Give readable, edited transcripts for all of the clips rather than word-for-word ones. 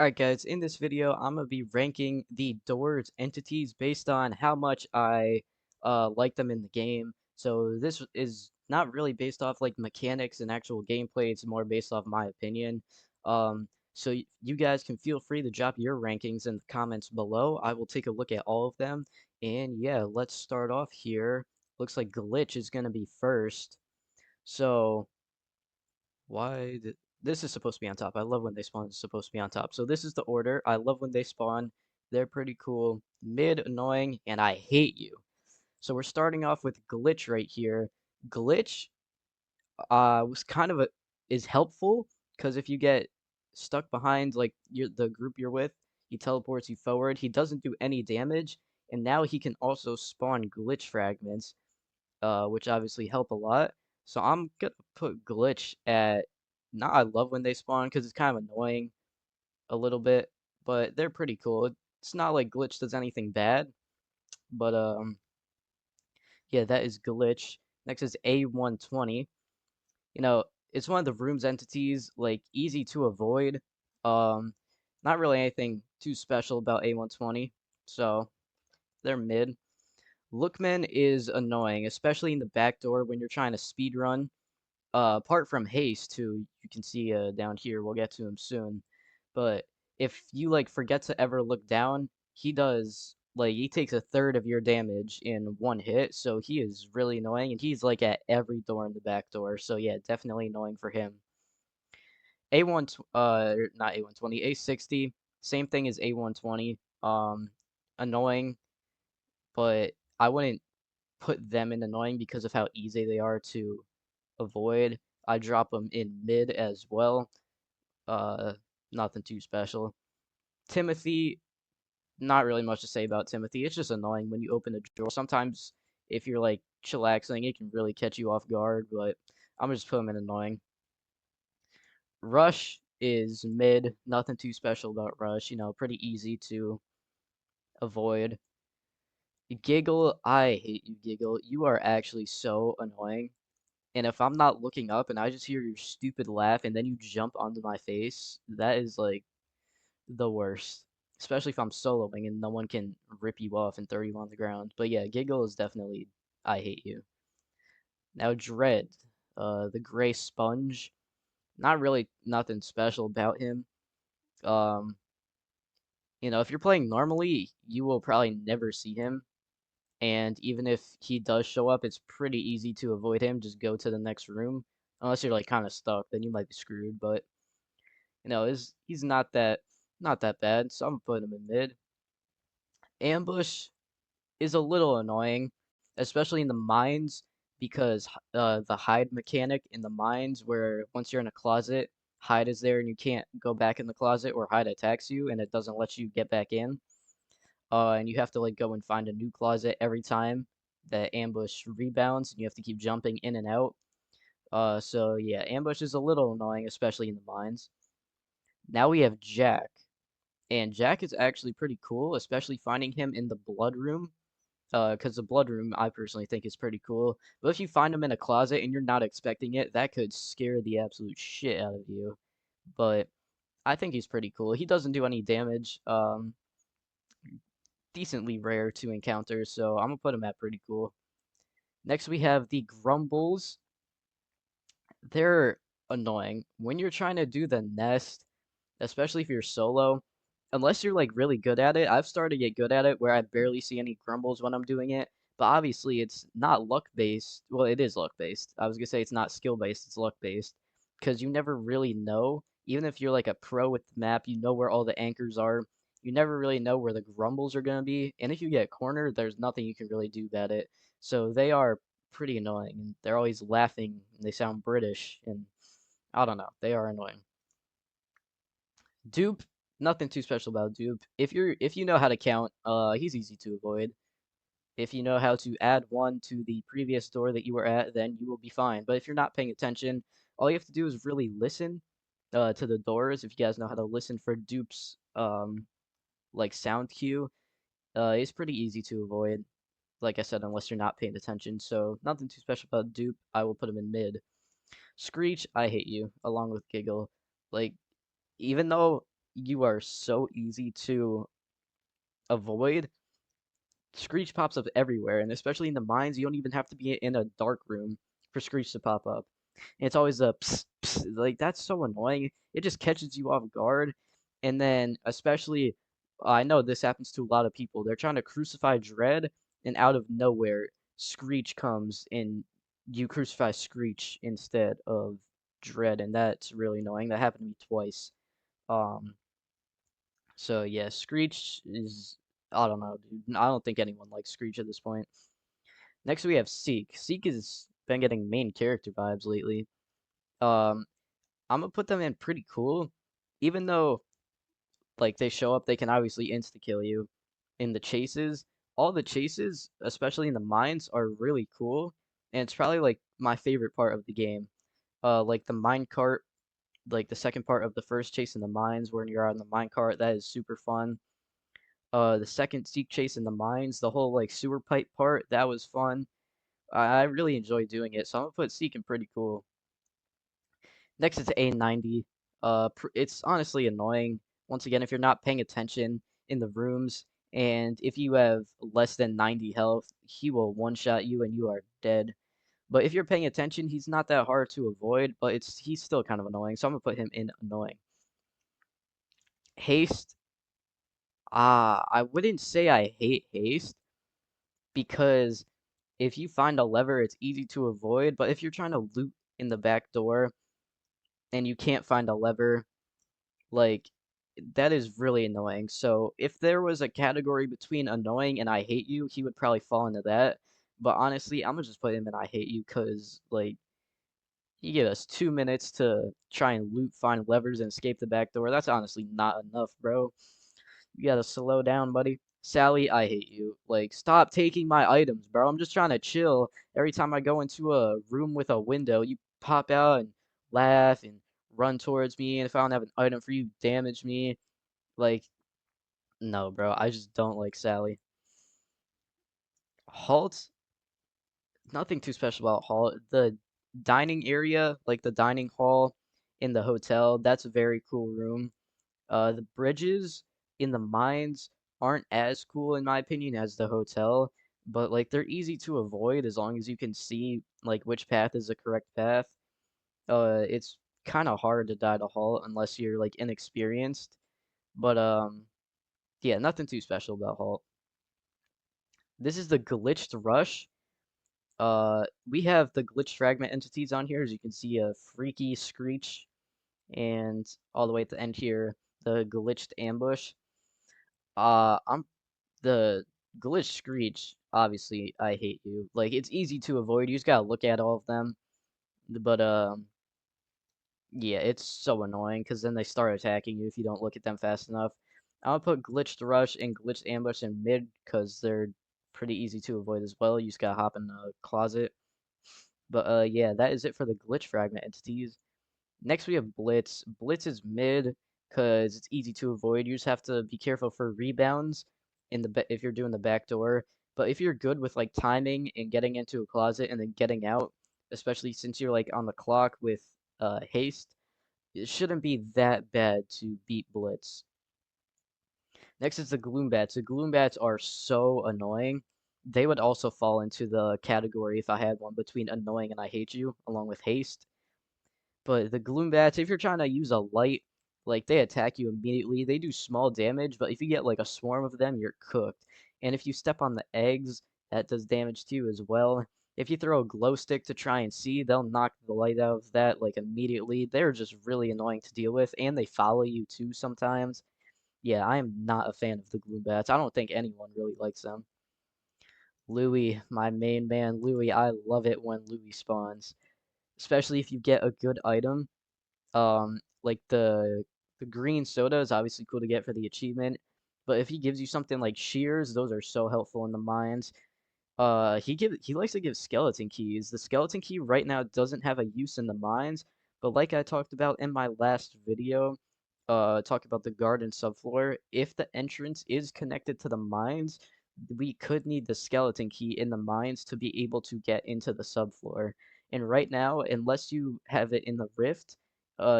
Alright guys, in this video, I'm going to be ranking the Doors entities based on how much I like them in the game. So this is not really based off like mechanics and actual gameplay, it's more based off my opinion. You guys can feel free to drop your rankings in the comments below. I will take a look at all of them. And yeah, let's start off here. Looks like Glitch is going to be first. So why did this is supposed to be on top. I love when they spawn. It's supposed to be on top. So this is the order. I love when they spawn. They're pretty cool. Mid, annoying, and I hate you. So we're starting off with Glitch right here. Glitch was kind of a is helpful because if you get stuck behind like the group you're with, he teleports you forward. He doesn't do any damage, and now he can also spawn glitch fragments, which obviously help a lot. So I'm gonna put Glitch at not I love when they spawn because it's kind of annoying a little bit, but they're pretty cool. It's not like Glitch does anything bad, but yeah, that is Glitch. Next is A120. You know, it's one of the room's entities, like easy to avoid. Um, Not really anything too special about A120, so they're mid. Lookman is annoying, especially in the back door when you're trying to speed run. Apart from haste, who you can see down here, we'll get to him soon. But if you like forget to ever look down, he takes a third of your damage in one hit, so he is really annoying, and he's like at every door in the back door. So yeah, definitely annoying for him. Not A120, A60, same thing as A120. Annoying, but I wouldn't put them in annoying because of how easy they are to avoid. I drop them in mid as well. Uh, Nothing too special. Timothy, not really much to say about Timothy. It's just annoying when you open a door. Sometimes if you're like chillaxing, it can really catch you off guard, but I'm gonna just put him in annoying. Rush is mid. Nothing too special about Rush. You know, pretty easy to avoid. Giggle, I hate you, Giggle. You are actually so annoying. And if I'm not looking up and I just hear your stupid laugh and then you jump onto my face, that is like the worst. Especially if I'm soloing and no one can rip you off and throw you on the ground. But yeah, Giggle is definitely I hate you. Now Dread, the gray sponge. Not really nothing special about him. Um, if you're playing normally, you will probably never see him. And even if he does show up, it's pretty easy to avoid him. Just go to the next room. Unless you're like kind of stuck, then you might be screwed. But he's not that bad. So I'm putting him in mid. Ambush is a little annoying, especially in the mines because the hide mechanic in the mines, where once you're in a closet, hide is there and you can't go back in the closet, or hide attacks you and it doesn't let you get back in. And you have to like go and find a new closet every time that ambush rebounds, and you have to keep jumping in and out. So yeah, ambush is a little annoying, especially in the mines. Now we have Jack, and Jack is actually pretty cool, especially finding him in the blood room. Because the blood room I personally think is pretty cool. But if you find him in a closet and you're not expecting it, that could scare the absolute shit out of you. But I think he's pretty cool. He doesn't do any damage. Decently rare to encounter, so I'm gonna put him at pretty cool. Next we have the Grumbles. They're annoying. When you're trying to do the nest, especially if you're solo, unless you're like really good at it, I've started to get good at it where I barely see any grumbles when I'm doing it. But obviously it's not luck based. Well, it is luck based. I was gonna say it's not skill based, it's luck based. Because you never really know. Even if you're like a pro with the map, you know where all the anchors are. You never really know where the grumbles are gonna be. And if you get cornered, there's nothing you can really do about it. So they are pretty annoying. And they're always laughing and they sound British, and I don't know, they are annoying. Dupe, nothing too special about Dupe. If you know how to count, he's easy to avoid. If you know how to add one to the previous door that you were at, then you will be fine. But if you're not paying attention, all you have to do is really listen to the doors. If you guys know how to listen for Dupe's like sound cue, it's pretty easy to avoid. Like I said, unless you're not paying attention. So nothing too special about Dupe. I will put him in mid. Screech, I hate you, along with Giggle. Like, even though you are so easy to avoid. Screech pops up everywhere, and especially in the mines, you don't even have to be in a dark room for Screech to pop up. And it's always a psst, psst, like that's so annoying. It just catches you off guard. And then especially, I know this happens to a lot of people. They're trying to crucify Dread, and out of nowhere, Screech comes and you crucify Screech instead of Dread, and that's really annoying. That happened to me twice. Um, so yeah, Screech is, I don't know, dude. I don't think anyone likes Screech at this point. Next we have Seek. Seek has been getting main character vibes lately. Um, I'm gonna put them in pretty cool, even though like they show up, they can obviously insta kill you in the chases. All the chases, especially in the mines, are really cool, and it's probably like my favorite part of the game. Like the mine cart, like the second part of the first chase in the mines, when you're on the mine cart, that is super fun. The second Seek chase in the mines, the whole like sewer pipe part, that was fun. I really enjoy doing it, so I'm gonna put Seek in pretty cool. Next is A90. It's honestly annoying. Once again, if you're not paying attention in the rooms, and if you have less than 90 health, he will one-shot you and you are dead. But if you're paying attention, he's not that hard to avoid, but he's still kind of annoying, so I'm gonna put him in annoying. Haste. I wouldn't say I hate haste, because if you find a lever, it's easy to avoid, but if you're trying to loot in the back door and you can't find a lever, like, that is really annoying. So if there was a category between annoying and I hate you, he would probably fall into that. But honestly, I'm gonna just put him in I hate you because, like, you give us 2 minutes to try and loot, find levers, and escape the back door. That's honestly not enough, bro. You gotta slow down, buddy. Sally, I hate you. Like, stop taking my items, bro. I'm just trying to chill. Every time I go into a room with a window, you pop out and laugh and run towards me. And if I don't have an item for you, damage me. Like, no, bro. I just don't like Sally. Halt, nothing too special about Halt. The dining area, like the dining hall in the hotel, that's a very cool room. The bridges in the mines aren't as cool in my opinion as the hotel, but like they're easy to avoid as long as you can see like which path is the correct path. It's kind of hard to die to Halt unless you're like inexperienced, but yeah, nothing too special about Halt. This is the glitched rush. We have the glitch fragment entities on here, as you can see, a freaky Screech, and all the way at the end here, the glitched ambush. I'm the glitch Screech. Obviously, I hate you. Like, it's easy to avoid. You just gotta look at all of them. But yeah, it's so annoying because then they start attacking you if you don't look at them fast enough. I'll put glitched rush and glitched ambush in mid because they're pretty easy to avoid as well. You just gotta hop in the closet. But yeah, that is it for the glitch fragment entities. Next we have Blitz. Blitz is mid because it's easy to avoid. You just have to be careful for rebounds in the if you're doing the back door. But if you're good with like timing and getting into a closet and then getting out, especially since you're like on the clock with haste, it shouldn't be that bad to beat Blitz. Next is the Gloombats. The Gloombats are so annoying. They would also fall into the category if I had one between annoying and I hate you, along with haste. But the Gloombats, if you're trying to use a light, like they attack you immediately. They do small damage, but if you get like a swarm of them, you're cooked. And if you step on the eggs, that does damage to you as well. If you throw a glow stick to try and see, they'll knock the light out of that like immediately. They're just really annoying to deal with, and they follow you too sometimes. Yeah, I am not a fan of the Gloombats. I don't think anyone really likes them. Louis, my main man, Louis. I love it when Louis spawns, especially if you get a good item. Like the green soda is obviously cool to get for the achievement, but if he gives you something like shears, those are so helpful in the mines. He likes to give skeleton keys. The skeleton key right now doesn't have a use in the mines, but like I talked about in my last video, talk about the garden subfloor. If the entrance is connected to the mines, we could need the skeleton key in the mines to be able to get into the subfloor. And right now, unless you have it in the rift,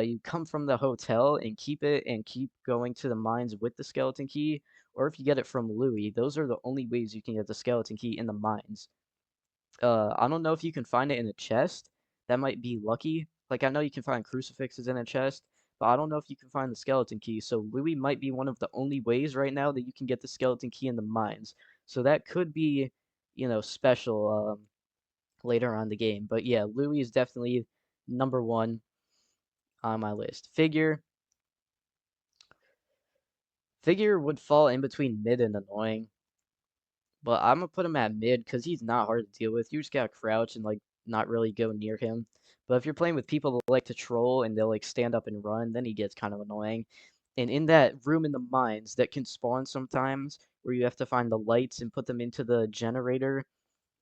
you come from the hotel and keep it and keep going to the mines with the skeleton key, or if you get it from Louis, those are the only ways you can get the skeleton key in the mines. I don't know if you can find it in a chest. That might be lucky. Like, I know you can find crucifixes in a chest, but I don't know if you can find the skeleton key. So Louis might be one of the only ways right now that you can get the skeleton key in the mines. So that could be, special later on in the game. But yeah, Louis is definitely number one on my list. Figure would fall in between mid and annoying. But I'm gonna put him at mid because he's not hard to deal with. You just gotta crouch and like not really go near him. But if you're playing with people that like to troll and they'll like stand up and run, then he gets kind of annoying. And in that room in the mines that can spawn sometimes, where you have to find the lights and put them into the generator,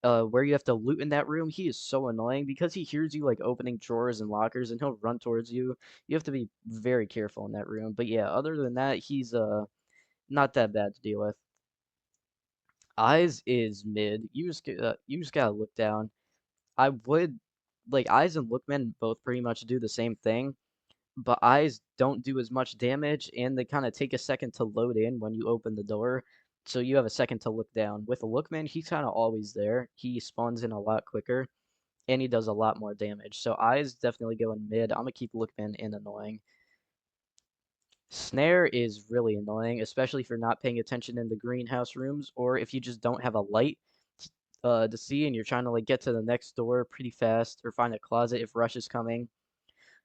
where you have to loot in that room, he is so annoying because he hears you like opening drawers and lockers and he'll run towards you. You have to be very careful in that room. But yeah, other than that, he's not that bad to deal with. Eyes is mid. You just gotta look down. I would like Eyes and Lookman both pretty much do the same thing, but Eyes don't do as much damage, and they kind of take a second to load in when you open the door, so you have a second to look down. With a Lookman, he's kind of always there. He spawns in a lot quicker, and he does a lot more damage. So Eyes definitely going mid. I'm gonna keep Lookman in annoying. Snare is really annoying, especially if you're not paying attention in the greenhouse rooms, or if you just don't have a light to see and you're trying to like get to the next door pretty fast, or find a closet if rush is coming.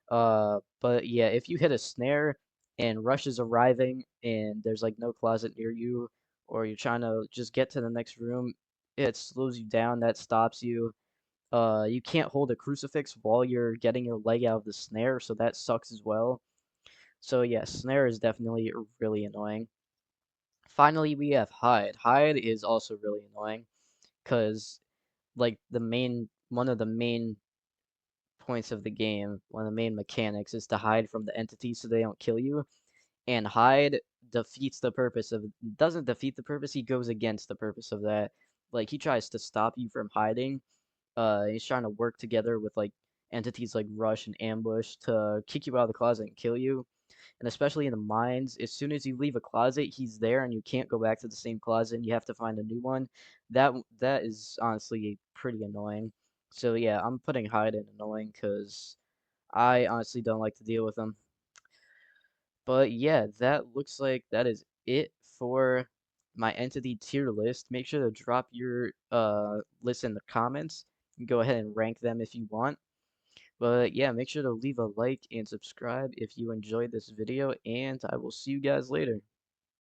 But yeah, if you hit a snare and rush is arriving and there's like no closet near you, or you're trying to just get to the next room, it slows you down. That stops you. You can't hold a crucifix while you're getting your leg out of the snare, so that sucks as well. So yeah, snare is definitely really annoying. Finally, we have hide. Hide is also really annoying because like one of the main points of the game, one of the main mechanics is to hide from the entities so they don't kill you. And hide defeats the purpose of doesn't defeat the purpose, he goes against the purpose of that. Like he tries to stop you from hiding. He's trying to work together with like entities like Rush and Ambush to kick you out of the closet and kill you. And especially in the mines, as soon as you leave a closet, he's there and you can't go back to the same closet and you have to find a new one. That is honestly pretty annoying. So yeah, I'm putting hide in annoying because I honestly don't like to deal with them. But yeah, that looks like that is it for my entity tier list. Make sure to drop your list in the comments. Go ahead and rank them if you want. But yeah, make sure to leave a like and subscribe if you enjoyed this video, and I will see you guys later.